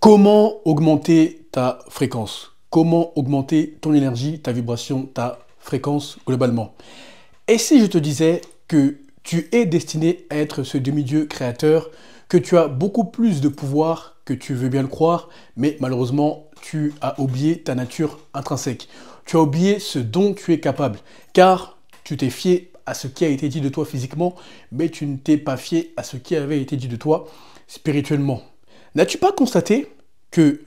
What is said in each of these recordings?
Comment augmenter ta fréquence? Comment augmenter ton énergie, ta vibration, ta fréquence globalement? Et si je te disais que tu es destiné à être ce demi-dieu créateur, que tu as beaucoup plus de pouvoir que tu veux bien le croire, mais malheureusement, tu as oublié ta nature intrinsèque. Tu as oublié ce dont tu es capable, car tu t'es fié à ce qui a été dit de toi physiquement, mais tu ne t'es pas fié à ce qui avait été dit de toi spirituellement. N'as-tu pas constaté que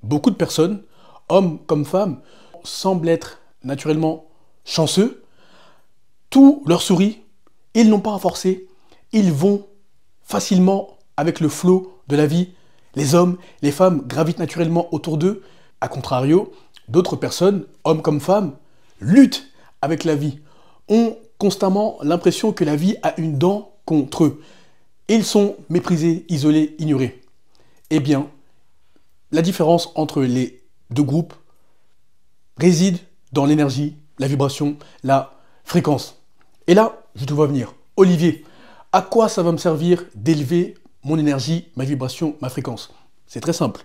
beaucoup de personnes, hommes comme femmes, semblent être naturellement chanceux? Tout leur sourit, ils n'ont pas à forcer, ils vont facilement avec le flot de la vie. Les hommes, les femmes gravitent naturellement autour d'eux. A contrario, d'autres personnes, hommes comme femmes, luttent avec la vie, ont constamment l'impression que la vie a une dent contre eux. Ils sont méprisés, isolés, ignorés. Eh bien, la différence entre les deux groupes réside dans l'énergie, la vibration, la fréquence. Et là, je te vois venir. Olivier, à quoi ça va me servir d'élever mon énergie, ma vibration, ma fréquence? C'est très simple.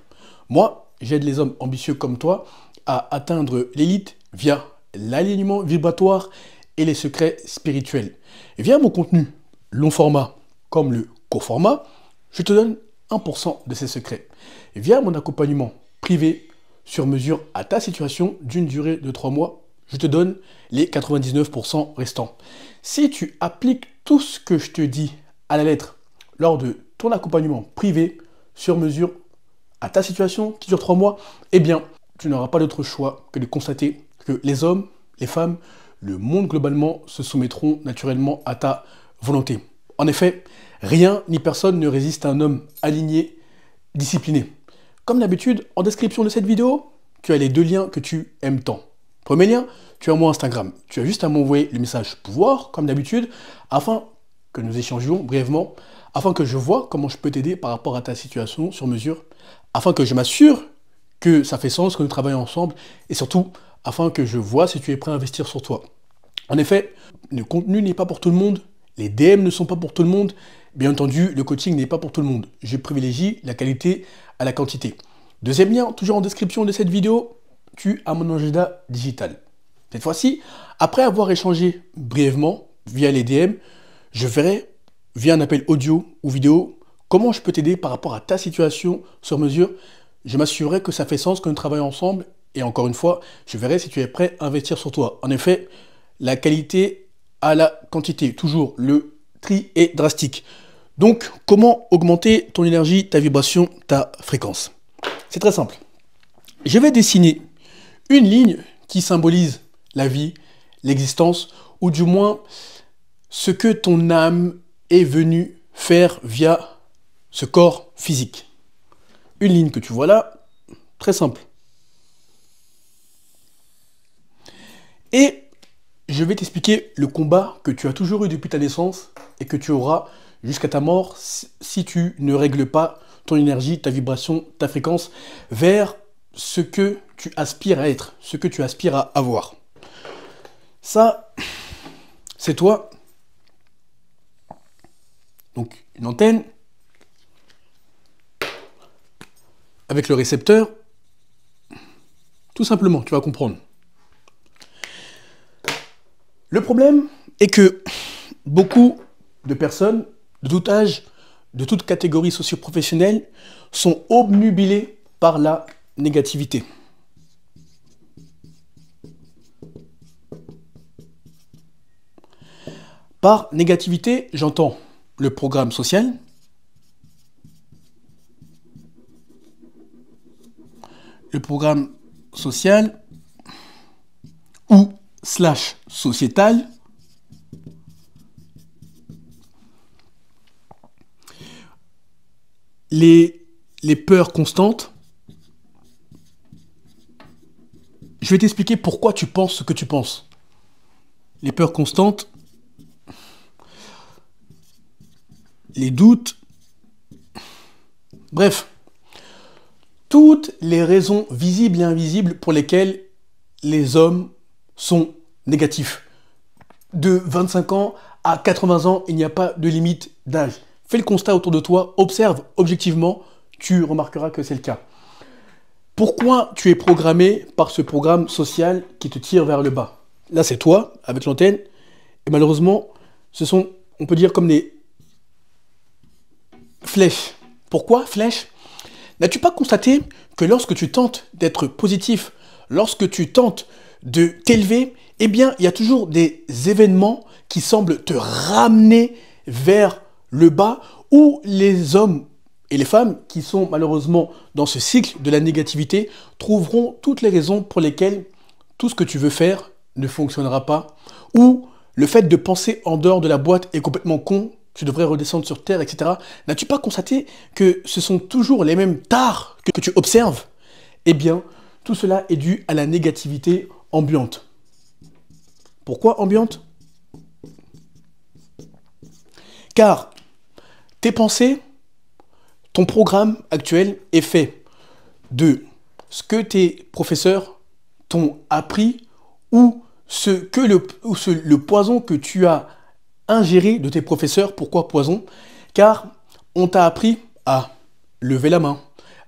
Moi, j'aide les hommes ambitieux comme toi à atteindre l'élite via l'alignement vibratoire et les secrets spirituels. Et via mon contenu long format comme le court format, je te donne 1% de ces secrets. Et via mon accompagnement privé sur mesure à ta situation d'une durée de 3 mois, je te donne les 99% restants. Si tu appliques tout ce que je te dis à la lettre lors de ton accompagnement privé sur mesure à ta situation qui dure 3 mois, eh bien, tu n'auras pas d'autre choix que de constater que les hommes, les femmes, le monde globalement se soumettront naturellement à ta volonté. En effet, rien ni personne ne résiste à un homme aligné, discipliné. Comme d'habitude, en description de cette vidéo, tu as les 2 liens que tu aimes tant. Premier lien, tu as mon Instagram. Tu as juste à m'envoyer le message pouvoir, comme d'habitude, afin que nous échangions brièvement, afin que je vois comment je peux t'aider par rapport à ta situation sur mesure, afin que je m'assure que ça fait sens, que nous travaillons ensemble, et surtout, afin que je vois si tu es prêt à investir sur toi. En effet, le contenu n'est pas pour tout le monde, les DM ne sont pas pour tout le monde, bien entendu, le coaching n'est pas pour tout le monde. Je privilégie la qualité à la quantité. Deuxième lien, toujours en description de cette vidéo, tu as mon agenda digital. Cette fois-ci, après avoir échangé brièvement via les DM, je verrai via un appel audio ou vidéo comment je peux t'aider par rapport à ta situation sur mesure. Je m'assurerai que ça fait sens, que nous travaillons ensemble. Et encore une fois, je verrai si tu es prêt à investir sur toi. En effet, la qualité à la quantité. Toujours, le tri est drastique. Donc, comment augmenter ton énergie, ta vibration, ta fréquence? C'est très simple. Je vais dessiner une ligne qui symbolise la vie, l'existence, ou du moins ce que ton âme est venue faire via ce corps physique. Une ligne que tu vois là, très simple. Et je vais t'expliquer le combat que tu as toujours eu depuis ta naissance et que tu auras jusqu'à ta mort si tu ne règles pas ton énergie, ta vibration, ta fréquence vers ce que tu aspires à être, ce que tu aspires à avoir. Ça, c'est toi. Donc, une antenne avec le récepteur. Tout simplement, tu vas comprendre. Le problème est que beaucoup de personnes de tout âge, de toute catégorie socio-professionnelle, sont obnubilées par la négativité. Par négativité, j'entends le programme social, ou slash sociétal, les peurs constantes. Je vais t'expliquer pourquoi tu penses ce que tu penses. Les peurs constantes, les doutes, bref, toutes les raisons visibles et invisibles pour lesquelles les hommes sont négatifs. De 25 ans à 80 ans, il n'y a pas de limite d'âge. Fais le constat autour de toi, observe objectivement, tu remarqueras que c'est le cas. Pourquoi tu es programmé par ce programme social qui te tire vers le bas? Là, c'est toi, avec l'antenne, et malheureusement, ce sont, on peut dire, comme des flèches. Pourquoi flèches? N'as-tu pas constaté que lorsque tu tentes d'être positif, lorsque tu tentes de t'élever, eh bien, il y a toujours des événements qui semblent te ramener vers le bas, où les hommes et les femmes qui sont malheureusement dans ce cycle de la négativité trouveront toutes les raisons pour lesquelles tout ce que tu veux faire ne fonctionnera pas, ou le fait de penser en dehors de la boîte est complètement con, tu devrais redescendre sur terre, etc. N'as-tu pas constaté que ce sont toujours les mêmes tares que tu observes? Eh bien, tout cela est dû à la négativité ambiante. Pourquoi ambiante? Car tes pensées, ton programme actuel est fait de ce que tes professeurs t'ont appris ou le poison que tu as ingéré de tes professeurs. Pourquoi poison? Car on t'a appris à lever la main,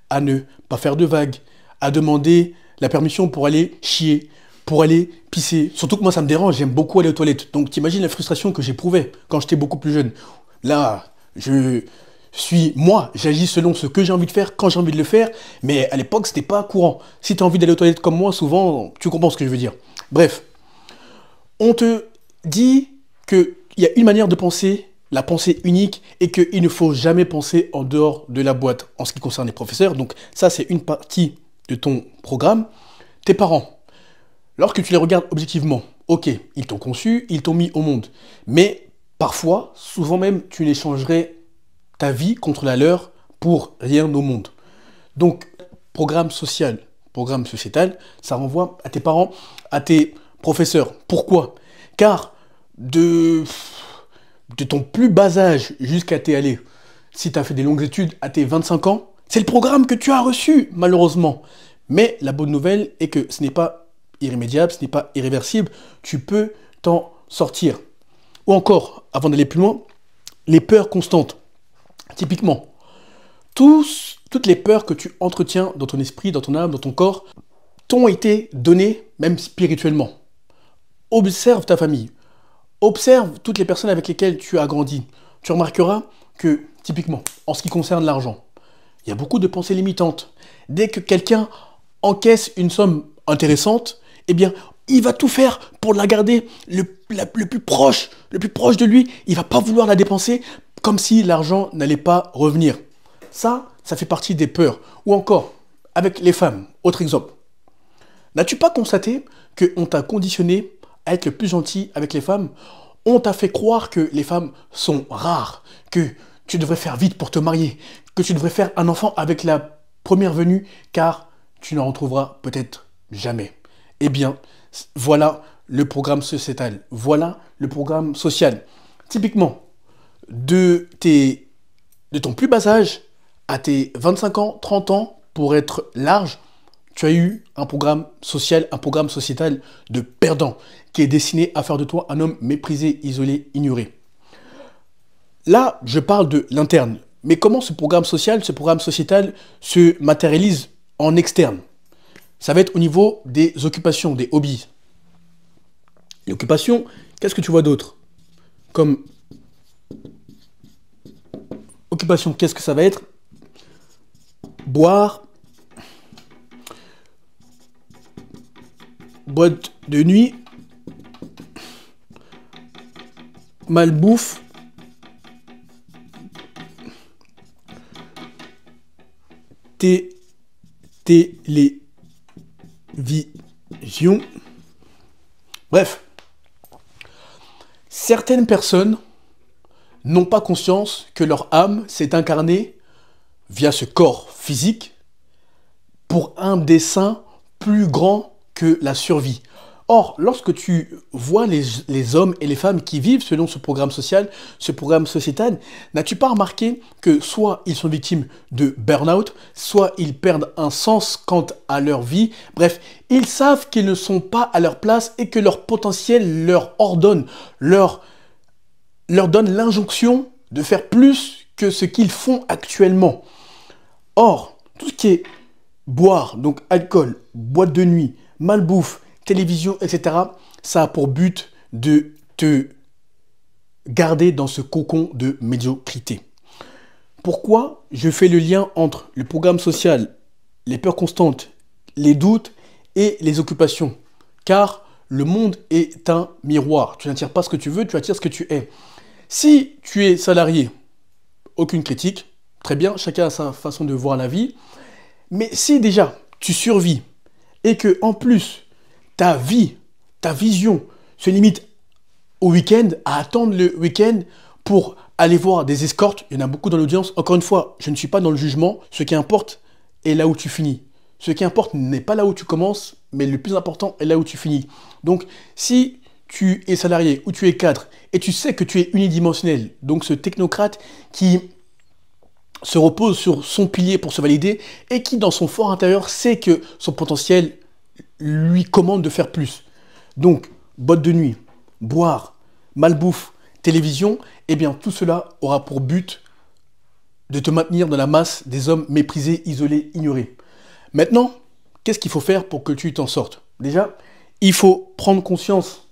à ne pas faire de vagues, à demander la permission pour aller chier, pour aller pisser. Surtout que moi, ça me dérange, j'aime beaucoup aller aux toilettes. Donc, t'imagines la frustration que j'éprouvais quand j'étais beaucoup plus jeune. Là, j'agis selon ce que j'ai envie de faire, quand j'ai envie de le faire, mais à l'époque, c'était pas courant. Si tu as envie d'aller aux toilettes comme moi, souvent, tu comprends ce que je veux dire. Bref, on te dit qu'il y a une manière de penser, la pensée unique, et qu'il ne faut jamais penser en dehors de la boîte en ce qui concerne les professeurs. Donc ça, c'est une partie de ton programme. Tes parents, lorsque tu les regardes objectivement, ok, ils t'ont conçu, ils t'ont mis au monde, mais parfois, souvent même, tu n'échangerais ta vie contre la leur pour rien au monde. Donc, programme social, programme sociétal, ça renvoie à tes parents, à tes professeurs. Pourquoi? Car de ton plus bas âge jusqu'à si tu as fait des longues études à tes 25 ans, c'est le programme que tu as reçu, malheureusement. Mais la bonne nouvelle est que ce n'est pas irrémédiable, ce n'est pas irréversible, tu peux t'en sortir. Ou encore, avant d'aller plus loin, les peurs constantes. Typiquement, toutes les peurs que tu entretiens dans ton esprit, dans ton âme, dans ton corps, t'ont été données, même spirituellement. Observe ta famille. Observe toutes les personnes avec lesquelles tu as grandi. Tu remarqueras que, typiquement, en ce qui concerne l'argent, il y a beaucoup de pensées limitantes. Dès que quelqu'un encaisse une somme intéressante, eh bien, il va tout faire pour la garder le plus proche de lui. Il va pas vouloir la dépenser comme si l'argent n'allait pas revenir. Ça fait partie des peurs. Ou encore, avec les femmes, autre exemple. N'as-tu pas constaté qu'on t'a conditionné à être le plus gentil avec les femmes? On t'a fait croire que les femmes sont rares, que tu devrais faire vite pour te marier, que tu devrais faire un enfant avec la première venue, car tu n'en retrouveras peut-être jamais. Eh bien, voilà le programme sociétal, voilà le programme social. Typiquement, de ton plus bas âge à tes 25 ans, 30 ans, pour être large, tu as eu un programme social, un programme sociétal de perdant, qui est destiné à faire de toi un homme méprisé, isolé, ignoré. Là, je parle de l'interne. Mais comment ce programme social, ce programme sociétal se matérialise en externe? Ça va être au niveau des occupations, des hobbies. L'occupation, qu'est-ce que tu vois d'autre? Comme occupation, qu'est-ce que ça va être? Boire, boîte de nuit, malbouffe, télévision. Bref, certaines personnes n'ont pas conscience que leur âme s'est incarnée via ce corps physique pour un dessein plus grand que la survie. Or, lorsque tu vois les hommes et les femmes qui vivent selon ce programme social, ce programme sociétal, n'as-tu pas remarqué que soit ils sont victimes de burn-out, soit ils perdent un sens quant à leur vie. Bref, ils savent qu'ils ne sont pas à leur place et que leur potentiel leur ordonne, leur donne l'injonction de faire plus que ce qu'ils font actuellement. Or, tout ce qui est boire, donc alcool, boîte de nuit, malbouffe, télévision, etc., ça a pour but de te garder dans ce cocon de médiocrité. Pourquoi je fais le lien entre le programme social, les peurs constantes, les doutes et les occupations? Car le monde est un miroir. Tu n'attires pas ce que tu veux, tu attires ce que tu es. Si tu es salarié, aucune critique, très bien, chacun a sa façon de voir la vie. Mais si déjà tu survis et que en plus ta vie, ta vision se limite au week-end, à attendre le week-end pour aller voir des escortes, il y en a beaucoup dans l'audience. Encore une fois, je ne suis pas dans le jugement. Ce qui importe est là où tu finis. Ce qui importe n'est pas là où tu commences, mais le plus important est là où tu finis. Donc, si tu es salarié ou tu es cadre et tu sais que tu es unidimensionnel, donc ce technocrate qui se repose sur son pilier pour se valider et qui, dans son fort intérieur, sait que son potentiel lui commande de faire plus. Donc, boîte de nuit, boire, malbouffe, télévision, eh bien, tout cela aura pour but de te maintenir dans la masse des hommes méprisés, isolés, ignorés. Maintenant, qu'est-ce qu'il faut faire pour que tu t'en sortes? Déjà, il faut prendre conscience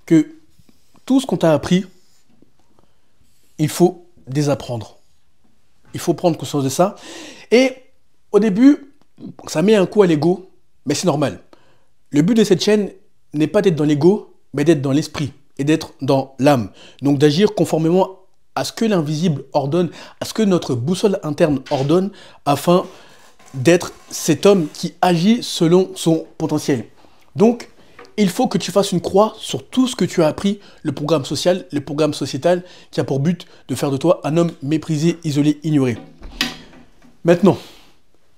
que tout ce qu'on t'a appris, il faut désapprendre. Il faut prendre conscience de ça. Et au début, ça met un coup à l'ego, mais c'est normal. Le but de cette chaîne n'est pas d'être dans l'ego, mais d'être dans l'esprit et d'être dans l'âme. Donc d'agir conformément à ce que l'invisible ordonne, à ce que notre boussole interne ordonne, afin d'être cet homme qui agit selon son potentiel. Donc, il faut que tu fasses une croix sur tout ce que tu as appris, le programme social, le programme sociétal, qui a pour but de faire de toi un homme méprisé, isolé, ignoré. Maintenant,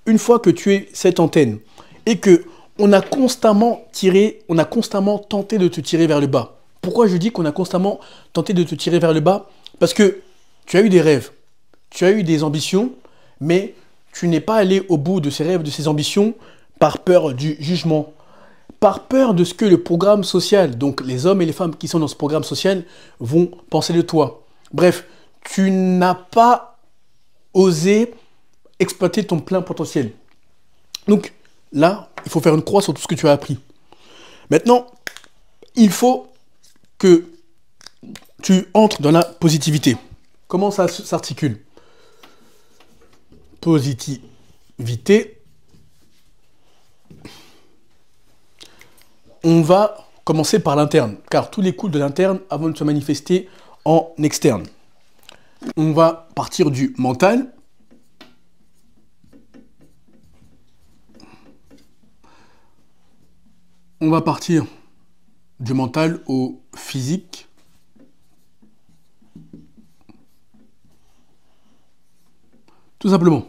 une fois que tu es cette antenne et que on a constamment tenté de te tirer vers le bas. Pourquoi je dis qu'on a constamment tenté de te tirer vers le bas? Parce que tu as eu des rêves, tu as eu des ambitions, mais tu n'es pas allé au bout de ces rêves, de ces ambitions, par peur du jugement, par peur de ce que le programme social, donc les hommes et les femmes qui sont dans ce programme social, vont penser de toi. Bref, tu n'as pas osé exploiter ton plein potentiel. Donc là, il faut faire une croix sur tout ce que tu as appris. Maintenant, il faut que tu entres dans la positivité. Comment ça s'articule? Positivité. On va commencer par l'interne, car tout découle de l'interne avant de se manifester en externe. On va partir du mental. On va partir du mental au physique. Tout simplement.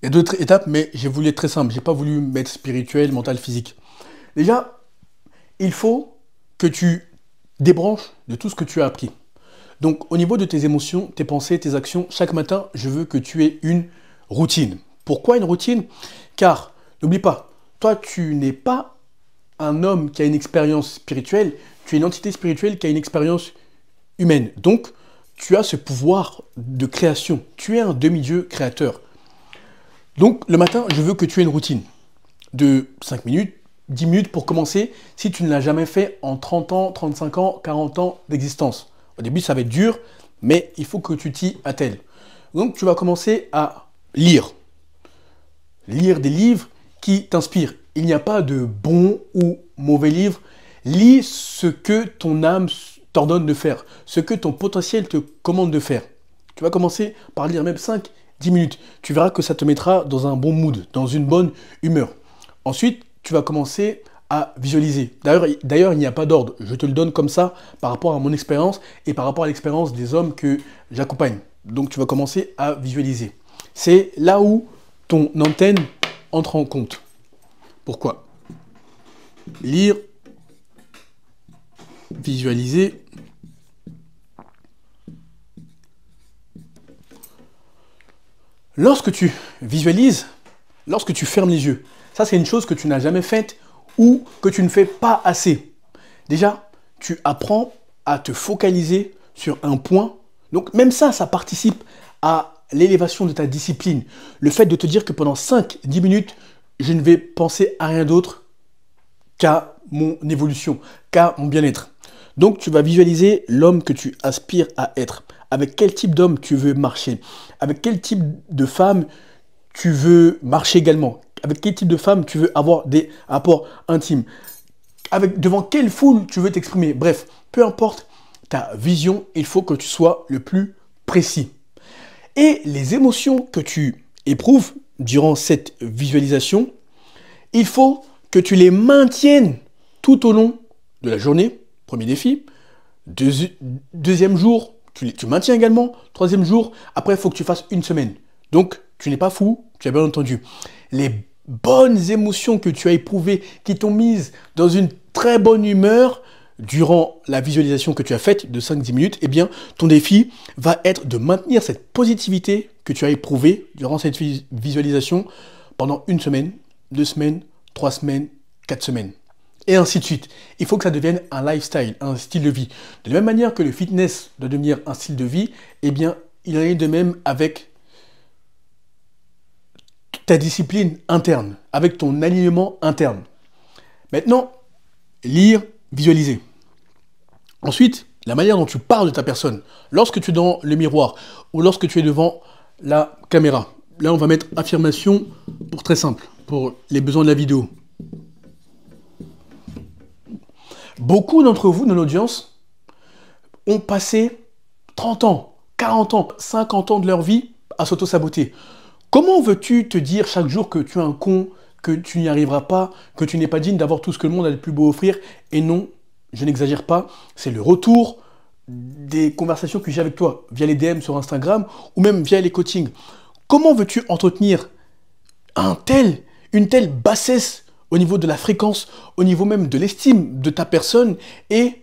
Il y a d'autres étapes, mais j'ai voulu être très simple. J'ai pas voulu mettre spirituel, mental, physique. Déjà, il faut que tu débranches de tout ce que tu as appris. Donc, au niveau de tes émotions, tes pensées, tes actions, chaque matin, je veux que tu aies une routine. Pourquoi une routine? Car, n'oublie pas, toi, tu n'es pas un homme qui a une expérience spirituelle, tu es une entité spirituelle qui a une expérience humaine. Donc, tu as ce pouvoir de création. Tu es un demi-dieu créateur. Donc, le matin, je veux que tu aies une routine de 5 minutes, 10 minutes pour commencer, si tu ne l'as jamais fait en 30 ans, 35 ans, 40 ans d'existence. Au début, ça va être dur, mais il faut que tu t'y attelles. Donc, tu vas commencer à lire. Lire des livres qui t'inspirent. Il n'y a pas de bon ou mauvais livre. Lis ce que ton âme t'ordonne de faire, ce que ton potentiel te commande de faire. Tu vas commencer par lire même 5-10 minutes. Tu verras que ça te mettra dans un bon mood, dans une bonne humeur. Ensuite, tu vas commencer à visualiser. D'ailleurs, il n'y a pas d'ordre. Je te le donne comme ça par rapport à mon expérience et par rapport à l'expérience des hommes que j'accompagne. Donc, tu vas commencer à visualiser. C'est là où ton antenne entre en compte. Pourquoi? Lire, visualiser. Lorsque tu visualises, lorsque tu fermes les yeux, ça c'est une chose que tu n'as jamais faite ou que tu ne fais pas assez. Déjà, tu apprends à te focaliser sur un point. Donc même ça, ça participe à l'élévation de ta discipline. Le fait de te dire que pendant 5-10 minutes, je ne vais penser à rien d'autre qu'à mon évolution, qu'à mon bien-être. Donc, tu vas visualiser l'homme que tu aspires à être. Avec quel type d'homme tu veux marcher. Avec quel type de femme tu veux marcher également. Avec quel type de femme tu veux avoir des rapports intimes. Devant quelle foule tu veux t'exprimer. Bref, peu importe ta vision, il faut que tu sois le plus précis. Et les émotions que tu éprouves durant cette visualisation, il faut que tu les maintiennes tout au long de la journée. Premier défi. Deuxième jour, tu maintiens également. Troisième jour, après, il faut que tu fasses une semaine. Donc, tu n'es pas fou, tu as bien entendu. Les bonnes émotions que tu as éprouvées, qui t'ont mise dans une très bonne humeur durant la visualisation que tu as faite de 5-10 minutes, eh bien, ton défi va être de maintenir cette positivité que tu as éprouvée durant cette visualisation pendant une semaine, 2 semaines, 3 semaines, 4 semaines. Et ainsi de suite. Il faut que ça devienne un lifestyle, un style de vie. De la même manière que le fitness doit devenir un style de vie, eh bien, il en est de même avec ta discipline interne, avec ton alignement interne. Maintenant, lire, visualiser. Ensuite, la manière dont tu parles de ta personne. Lorsque tu es dans le miroir ou lorsque tu es devant la caméra. Là, on va mettre affirmation pour très simple, pour les besoins de la vidéo. Beaucoup d'entre vous, dans l'audience, ont passé 30 ans, 40 ans, 50 ans de leur vie à s'auto-saboter. Comment veux-tu te dire chaque jour que tu es un con, que tu n'y arriveras pas, que tu n'es pas digne d'avoir tout ce que le monde a de plus beau offrir? Et non, je n'exagère pas, c'est le retour des conversations que j'ai avec toi via les DM sur Instagram ou même via les coachings. Comment veux-tu entretenir une telle bassesse au niveau de la fréquence, au niveau même de l'estime de ta personne et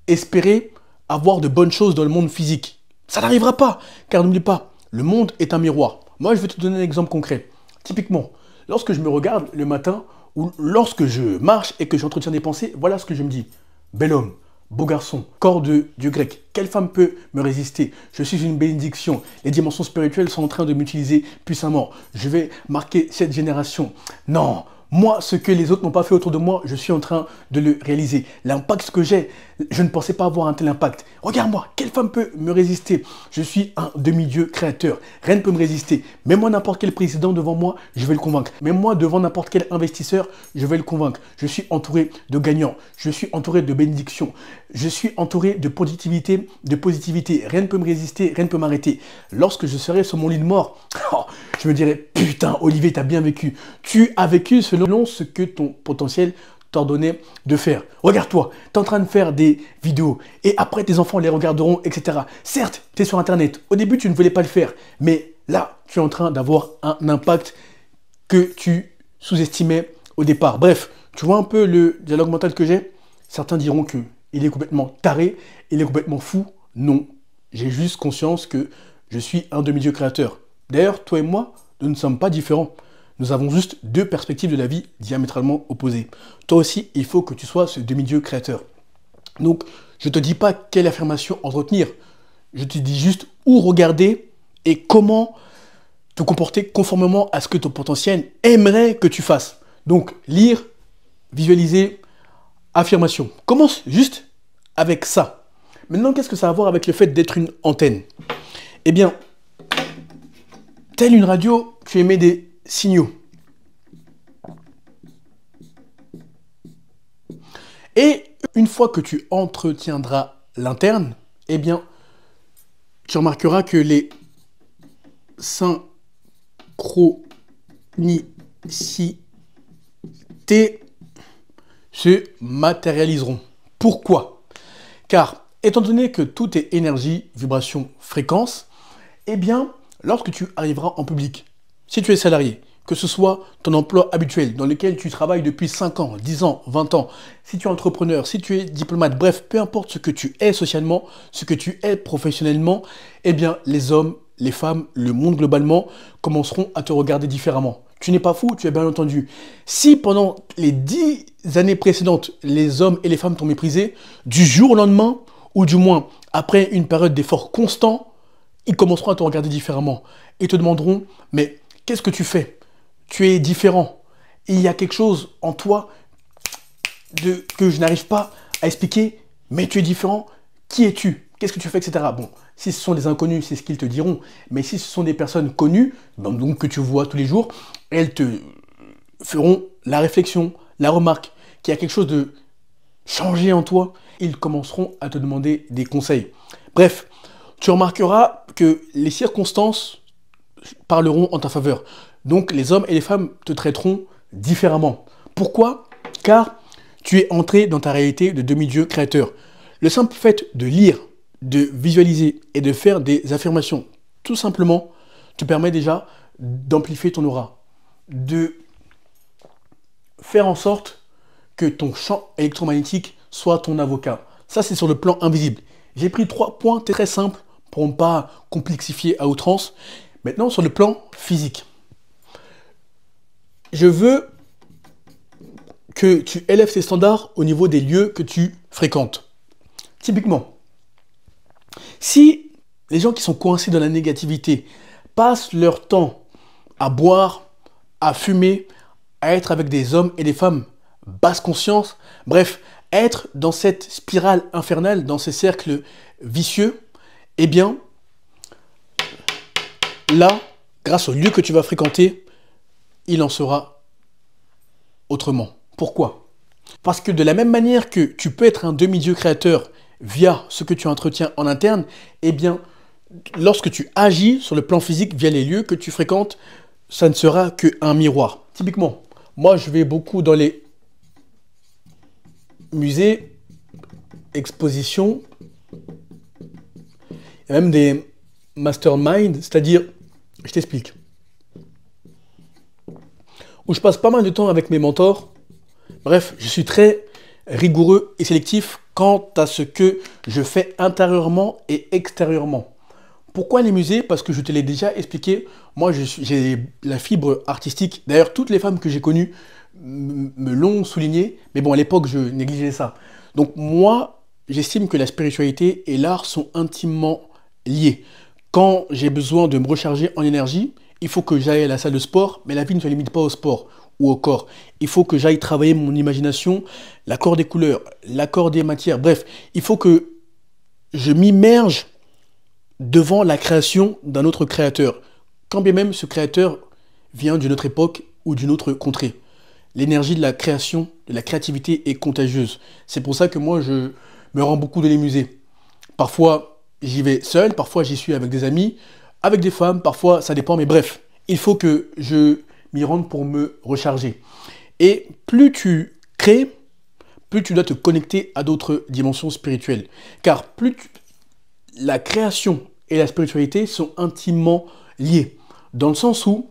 espérer avoir de bonnes choses dans le monde physique? Ça n'arrivera pas, car n'oublie pas, le monde est un miroir. Moi, je vais te donner un exemple concret. Typiquement, lorsque je me regarde le matin ou lorsque je marche et que j'entretiens des pensées, voilà ce que je me dis. Bel homme, beau garçon, corps de Dieu grec, quelle femme peut me résister? Je suis une bénédiction, les dimensions spirituelles sont en train de m'utiliser puissamment. Je vais marquer cette génération. Non, moi, ce que les autres n'ont pas fait autour de moi, je suis en train de le réaliser. L'impact que j'ai, je ne pensais pas avoir un tel impact. Regarde-moi, quelle femme peut me résister? Je suis un demi-dieu créateur. Rien ne peut me résister. Mets-moi n'importe quel président devant moi, je vais le convaincre. Mets-moi devant n'importe quel investisseur, je vais le convaincre. Je suis entouré de gagnants. Je suis entouré de bénédictions. Je suis entouré de positivité, Rien ne peut me résister, rien ne peut m'arrêter. Lorsque je serai sur mon lit de mort, je me dirai, putain, Olivier, t'as bien vécu. Tu as vécu selon ce que ton potentiel t'ordonnait de faire. Regarde-toi, tu es en train de faire des vidéos et après tes enfants les regarderont, etc. Certes, tu es sur Internet. Au début, tu ne voulais pas le faire, mais là, tu es en train d'avoir un impact que tu sous-estimais au départ. Bref, tu vois un peu le dialogue mental que j'ai? Certains diront que il est complètement taré, il est complètement fou. Non, j'ai juste conscience que je suis un demi-dieu créateur. D'ailleurs, toi et moi, nous ne sommes pas différents. Nous avons juste deux perspectives de la vie diamétralement opposées. Toi aussi, il faut que tu sois ce demi-dieu créateur. Donc, je ne te dis pas quelle affirmation entretenir. Je te dis juste où regarder et comment te comporter conformément à ce que ton potentiel aimerait que tu fasses. Donc, lire, visualiser, affirmation. Commence juste avec ça. Maintenant, qu'est-ce que ça a à voir avec le fait d'être une antenne? Eh bien, telle une radio, tu émets des signaux. Et une fois que tu entretiendras l'interne, eh bien, tu remarqueras que les synchronicités se matérialiseront. Pourquoi? Car, étant donné que tout est énergie, vibration, fréquence, eh bien, lorsque tu arriveras en public, si tu es salarié, que ce soit ton emploi habituel dans lequel tu travailles depuis 5 ans, 10 ans, 20 ans, si tu es entrepreneur, si tu es diplomate, bref, peu importe ce que tu es socialement, ce que tu es professionnellement, eh bien, les hommes, les femmes, le monde globalement commenceront à te regarder différemment. Tu n'es pas fou, tu as bien entendu. Si pendant les 10 années précédentes, les hommes et les femmes t'ont méprisé, du jour au lendemain, ou du moins après une période d'effort constant, ils commenceront à te regarder différemment. Ils te demanderont, mais qu'est-ce que tu fais? Tu es différent. Il y a quelque chose en toi que je n'arrive pas à expliquer, mais tu es différent. Qui es-tu? Qu'est-ce que tu fais, etc. Bon, si ce sont des inconnus, c'est ce qu'ils te diront. Mais si ce sont des personnes connues, donc que tu vois tous les jours, elles te feront la réflexion, la remarque, qu'il y a quelque chose de changé en toi. Ils commenceront à te demander des conseils. Bref, tu remarqueras que les circonstances parleront en ta faveur. Donc les hommes et les femmes te traiteront différemment. Pourquoi? Car tu es entré dans ta réalité de demi-dieu créateur. Le simple fait de lire, de visualiser et de faire des affirmations, tout simplement, te permet déjà d'amplifier ton aura, de faire en sorte que ton champ électromagnétique soit ton avocat. Ça, c'est sur le plan invisible. J'ai pris 3 points très simples pour ne pas complexifier à outrance. Maintenant, sur le plan physique. Je veux que tu élèves tes standards au niveau des lieux que tu fréquentes. Typiquement, si les gens qui sont coincés dans la négativité passent leur temps à boire, à fumer, à être avec des hommes et des femmes basse conscience, bref, être dans cette spirale infernale, dans ces cercles vicieux, eh bien, là, grâce au lieu que tu vas fréquenter, il en sera autrement. Pourquoi? Parce que de la même manière que tu peux être un demi-dieu créateur via ce que tu entretiens en interne, eh bien, lorsque tu agis sur le plan physique via les lieux que tu fréquentes, ça ne sera qu'un miroir. Typiquement, moi, je vais beaucoup dans les musées, expositions, et même des masterminds, c'est-à-dire, je t'explique, où je passe pas mal de temps avec mes mentors. Bref, je suis très rigoureux et sélectif quant à ce que je fais intérieurement et extérieurement. Pourquoi les musées? Parce que je te l'ai déjà expliqué, moi j'ai la fibre artistique. D'ailleurs, toutes les femmes que j'ai connues me l'ont souligné, mais bon, à l'époque, je négligeais ça. Donc moi, j'estime que la spiritualité et l'art sont intimement liés. Quand j'ai besoin de me recharger en énergie, il faut que j'aille à la salle de sport, mais la vie ne se limite pas au sport ou au corps. Il faut que j'aille travailler mon imagination, l'accord des couleurs, l'accord des matières. Bref, il faut que je m'immerge devant la création d'un autre créateur. Quand bien même ce créateur vient d'une autre époque ou d'une autre contrée. L'énergie de la création, de la créativité est contagieuse. C'est pour ça que moi, je me rends beaucoup dans les musées. Parfois, j'y vais seul, parfois j'y suis avec des amis, avec des femmes, parfois ça dépend, mais bref, il faut que je m'y rende pour me recharger. Et plus tu crées, plus tu dois te connecter à d'autres dimensions spirituelles. Car la création et la spiritualité sont intimement liées. Dans le sens où,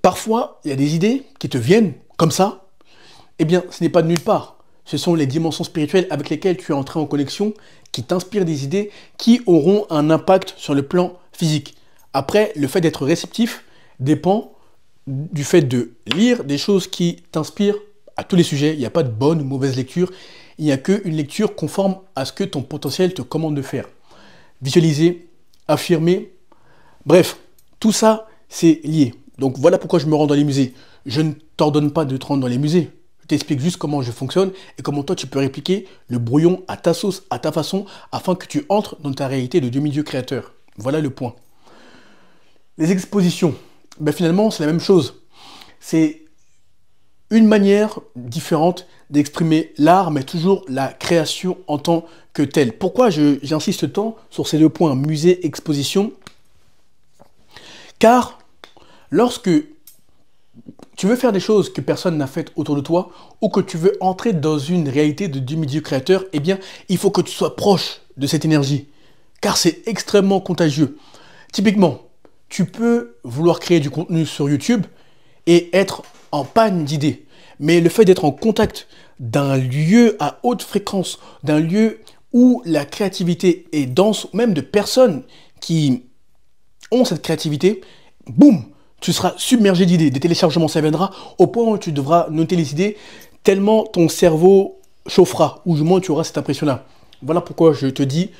parfois, il y a des idées qui te viennent comme ça. Eh bien, ce n'est pas de nulle part. Ce sont les dimensions spirituelles avec lesquelles tu es entré en connexion qui t'inspirent des idées qui auront un impact sur le plan physique. Après, le fait d'être réceptif dépend du fait de lire des choses qui t'inspirent à tous les sujets. Il n'y a pas de bonne ou mauvaise lecture. Il n'y a qu'une lecture conforme à ce que ton potentiel te commande de faire. Visualiser, affirmer, bref, tout ça, c'est lié. Donc voilà pourquoi je me rends dans les musées. Je ne t'ordonne pas de te rendre dans les musées. Je t'explique juste comment je fonctionne et comment toi tu peux répliquer le brouillon à ta sauce, à ta façon, afin que tu entres dans ta réalité de demi-dieu créateur. Voilà le point. Les expositions, ben finalement c'est la même chose. C'est une manière différente d'exprimer l'art, mais toujours la création en tant que telle. Pourquoi j'insiste tant sur ces 2 points, musée, exposition? Car lorsque tu veux faire des choses que personne n'a faites autour de toi, ou que tu veux entrer dans une réalité de demi-dieu créateur, eh bien, il faut que tu sois proche de cette énergie, car c'est extrêmement contagieux. Typiquement, tu peux vouloir créer du contenu sur YouTube et être en panne d'idées. Mais le fait d'être en contact d'un lieu à haute fréquence, d'un lieu où la créativité est dense, même de personnes qui ont cette créativité, boum, tu seras submergé d'idées, des téléchargements, ça viendra au point où tu devras noter les idées, tellement ton cerveau chauffera, ou du moins tu auras cette impression-là. Voilà pourquoi je te dis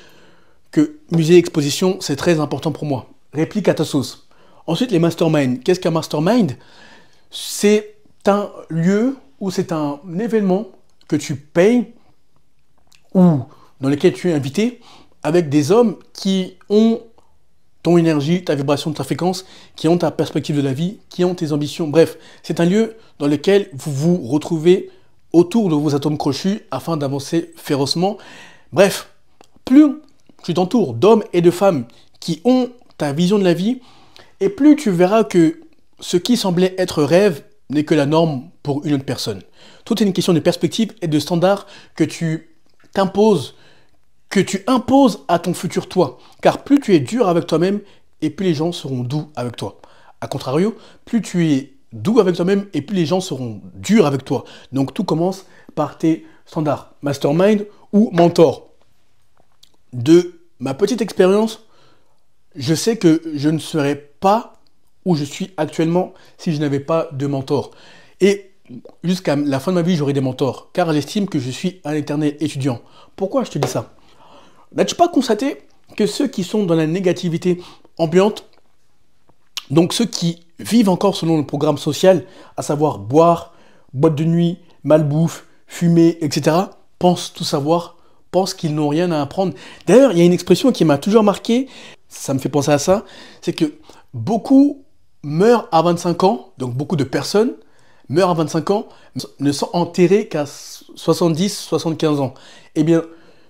que musée exposition, c'est très important pour moi. Réplique à ta sauce. Ensuite, les masterminds. Qu'est-ce qu'un mastermind? C'est un lieu ou c'est un événement que tu payes ou dans lequel tu es invité avec des hommes qui ont ton énergie, ta vibration, ta fréquence, qui ont ta perspective de la vie, qui ont tes ambitions. Bref, c'est un lieu dans lequel vous vous retrouvez autour de vos atomes crochus afin d'avancer férocement. Bref, plus tu t'entoures d'hommes et de femmes qui ont ta vision de la vie, et plus tu verras que ce qui semblait être rêve n'est que la norme pour une autre personne. Tout est une question de perspective et de standard que tu t'imposes, que tu imposes à ton futur toi. Car plus tu es dur avec toi-même, et plus les gens seront doux avec toi. A contrario, plus tu es doux avec toi-même, et plus les gens seront durs avec toi. Donc tout commence par tes standards. Mastermind ou mentor. De ma petite expérience, je sais que je ne serais pas où je suis actuellement si je n'avais pas de mentor. Et jusqu'à la fin de ma vie, j'aurai des mentors, car j'estime que je suis un éternel étudiant. Pourquoi je te dis ça? N'as-tu pas constaté que ceux qui sont dans la négativité ambiante, donc ceux qui vivent encore selon le programme social, à savoir boire, boîte de nuit, malbouffe, fumer, etc., pensent tout savoir, pensent qu'ils n'ont rien à apprendre. D'ailleurs, il y a une expression qui m'a toujours marqué, ça me fait penser à ça, c'est que beaucoup meurent à 25 ans, donc beaucoup de personnes meurent à 25 ans, ne sont enterrés qu'à 70, 75 ans. Eh bien,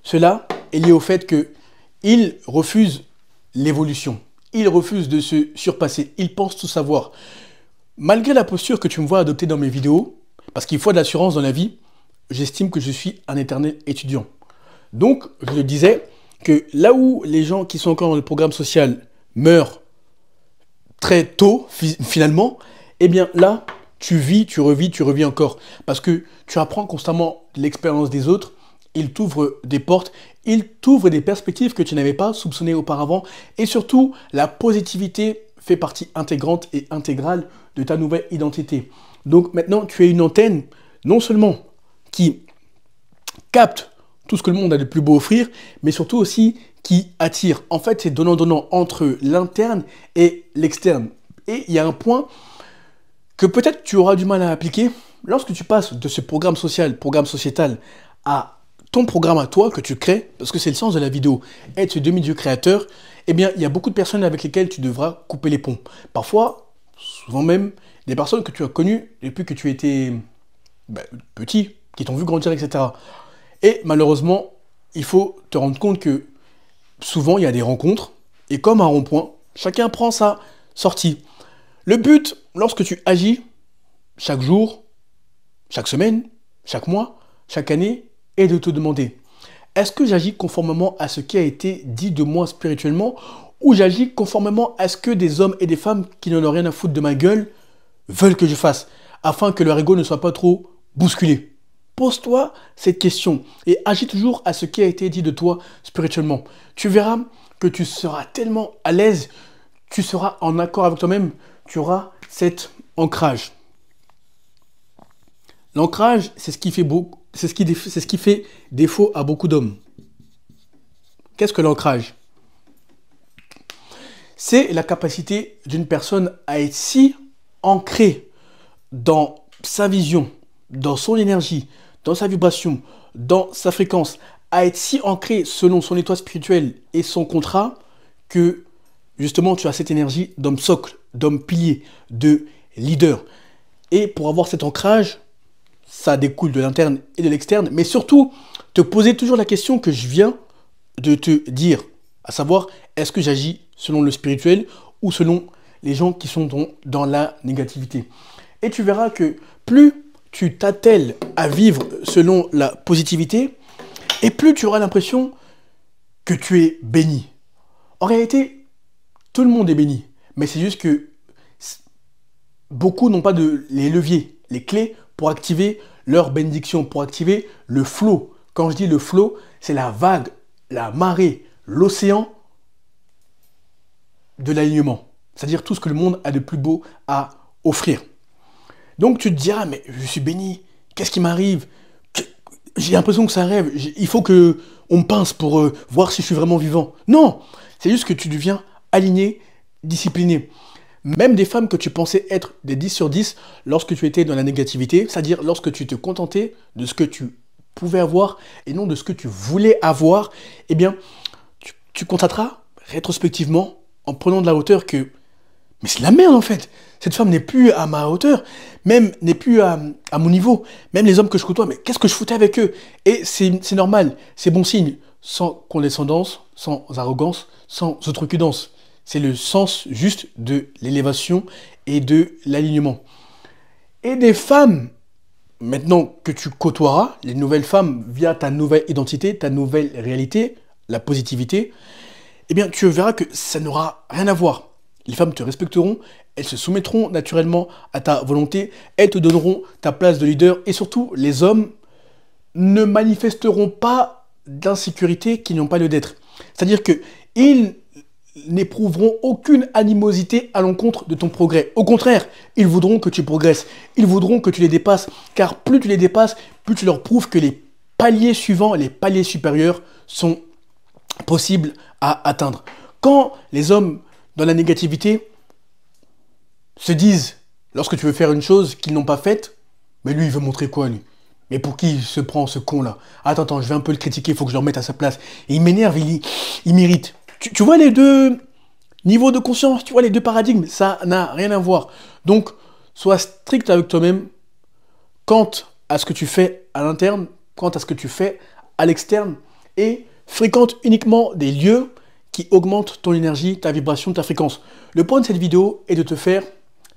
cela est lié au fait qu'ils refusent l'évolution. Ils refusent de se surpasser. Ils pensent tout savoir. Malgré la posture que tu me vois adopter dans mes vidéos, parce qu'il faut de l'assurance dans la vie, j'estime que je suis un éternel étudiant. Donc, je te disais que là où les gens qui sont encore dans le programme social meurent très tôt, finalement, eh bien là, tu vis, tu revis encore. Parce que tu apprends constamment l'expérience des autres, ils t'ouvrent des portes, ils t'ouvrent des perspectives que tu n'avais pas soupçonnées auparavant. Et surtout, la positivité fait partie intégrante et intégrale de ta nouvelle identité. Donc maintenant, tu es une antenne, non seulement qui capte tout ce que le monde a de plus beau offrir, mais surtout aussi qui attire. En fait, c'est donnant-donnant entre l'interne et l'externe. Et il y a un point que peut-être tu auras du mal à appliquer lorsque tu passes de ce programme social, programme sociétal, à ton programme à toi que tu crées, parce que c'est le sens de la vidéo, être ce demi-dieu créateur, eh bien, il y a beaucoup de personnes avec lesquelles tu devras couper les ponts. Parfois, souvent même, des personnes que tu as connues depuis que tu étais petit, qui t'ont vu grandir, etc. Et malheureusement, il faut te rendre compte que souvent, il y a des rencontres, et comme un rond-point, chacun prend sa sortie. Le but, lorsque tu agis, chaque jour, chaque semaine, chaque mois, chaque année, est de te demander, est-ce que j'agis conformément à ce qui a été dit de moi spirituellement, ou j'agis conformément à ce que des hommes et des femmes qui n'en ont rien à foutre de ma gueule veulent que je fasse, afin que leur ego ne soit pas trop bousculé. Pose-toi cette question et agis toujours à ce qui a été dit de toi spirituellement. Tu verras que tu seras tellement à l'aise, tu seras en accord avec toi-même, tu auras cet ancrage. L'ancrage, c'est ce qui fait défaut à beaucoup d'hommes. Qu'est-ce que l'ancrage? C'est la capacité d'une personne à être si ancrée dans sa vision, dans son énergie, dans sa vibration, dans sa fréquence, à être si ancré selon son étoile spirituelle et son contrat que justement tu as cette énergie d'homme socle, d'homme pilier, de leader. Et pour avoir cet ancrage, ça découle de l'interne et de l'externe, mais surtout te poser toujours la question que je viens de te dire, à savoir, est-ce que j'agis selon le spirituel ou selon les gens qui sont dans la négativité? Et tu verras que plus tu t'attelles à vivre selon la positivité, et plus tu auras l'impression que tu es béni. En réalité, tout le monde est béni, mais c'est juste que beaucoup n'ont pas les leviers, les clés pour activer leur bénédiction, pour activer le flow. Quand je dis le flow, c'est la vague, la marée, l'océan de l'alignement. C'est-à-dire tout ce que le monde a de plus beau à offrir. Donc tu te diras, mais je suis béni, qu'est-ce qui m'arrive? j'ai l'impression que c'est un rêve. Il faut que on me pince pour voir si je suis vraiment vivant. Non, c'est juste que tu deviens aligné, discipliné. Même des femmes que tu pensais être des 10 sur 10 lorsque tu étais dans la négativité, c'est-à-dire lorsque tu te contentais de ce que tu pouvais avoir et non de ce que tu voulais avoir, eh bien, tu constateras rétrospectivement, en prenant de la hauteur, que mais c'est la merde en fait. Cette femme n'est plus à ma hauteur, même n'est plus à mon niveau. Même les hommes que je côtoie, mais qu'est-ce que je foutais avec eux? Et c'est normal, c'est bon signe, sans condescendance, sans arrogance, sans outrecuidance. C'est le sens juste de l'élévation et de l'alignement. Et des femmes, maintenant que tu côtoieras, les nouvelles femmes, via ta nouvelle identité, ta nouvelle réalité, la positivité, eh bien tu verras que ça n'aura rien à voir. Les femmes te respecteront, elles se soumettront naturellement à ta volonté, elles te donneront ta place de leader et surtout, les hommes ne manifesteront pas d'insécurité qui n'ont pas lieu d'être. C'est-à-dire qu'ils n'éprouveront aucune animosité à l'encontre de ton progrès. Au contraire, ils voudront que tu progresses, ils voudront que tu les dépasses, car plus tu les dépasses, plus tu leur prouves que les paliers suivants, les paliers supérieurs sont possibles à atteindre. Quand les hommes dans la négativité se disent, lorsque tu veux faire une chose qu'ils n'ont pas faite, mais lui, il veut montrer quoi, lui? Mais pour qui il se prend, ce con-là? Attends, je vais un peu le critiquer, il faut que je le remette à sa place. Et il m'énerve, il m'irrite. Tu vois les deux niveaux de conscience, tu vois les deux paradigmes, ça n'a rien à voir. Donc, sois strict avec toi-même quant à ce que tu fais à l'interne, quant à ce que tu fais à l'externe, et fréquente uniquement des lieux qui augmentent ton énergie, ta vibration, ta fréquence. Le point de cette vidéo est de te faire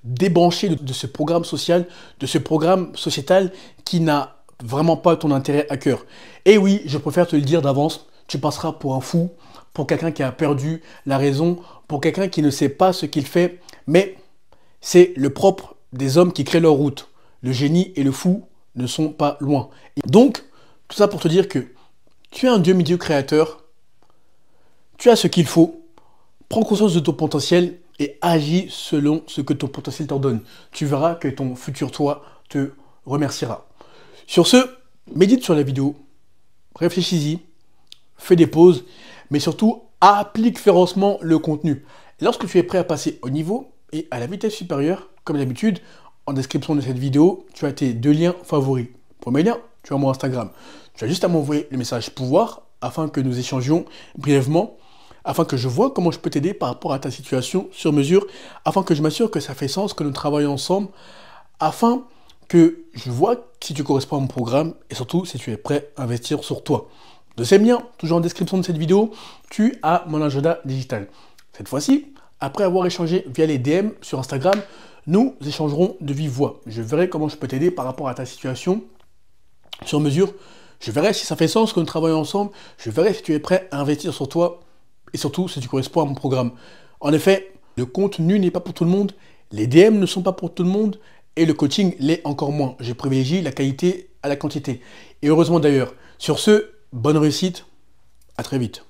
débrancher de ce programme social, de ce programme sociétal qui n'a vraiment pas ton intérêt à cœur. Et oui, je préfère te le dire d'avance, tu passeras pour un fou, pour quelqu'un qui a perdu la raison, pour quelqu'un qui ne sait pas ce qu'il fait, mais c'est le propre des hommes qui créent leur route. Le génie et le fou ne sont pas loin. Donc, tout ça pour te dire que tu es un Dieu milieu créateur, tu as ce qu'il faut, prends conscience de ton potentiel et agis selon ce que ton potentiel t'ordonne. Tu verras que ton futur toi te remerciera. Sur ce, médite sur la vidéo, réfléchis-y, fais des pauses, mais surtout applique férocement le contenu. Lorsque tu es prêt à passer au niveau et à la vitesse supérieure, comme d'habitude, en description de cette vidéo, tu as tes deux liens favoris. Premier lien, tu as mon Instagram. Tu as juste à m'envoyer le message pouvoir afin que nous échangions brièvement, afin que je vois comment je peux t'aider par rapport à ta situation sur mesure, afin que je m'assure que ça fait sens, que nous travaillons ensemble, afin que je vois si tu corresponds à mon programme et surtout si tu es prêt à investir sur toi. Deuxième lien, toujours en description de cette vidéo, tu as mon agenda digital. Cette fois-ci, après avoir échangé via les DM sur Instagram, nous échangerons de vive voix. Je verrai comment je peux t'aider par rapport à ta situation sur mesure. Je verrai si ça fait sens que nous travaillons ensemble. Je verrai si tu es prêt à investir sur toi et surtout si tu corresponds à mon programme. En effet, le contenu n'est pas pour tout le monde, les DM ne sont pas pour tout le monde et le coaching l'est encore moins. Je privilégie la qualité à la quantité. Et heureusement d'ailleurs. Sur ce, bonne réussite, à très vite.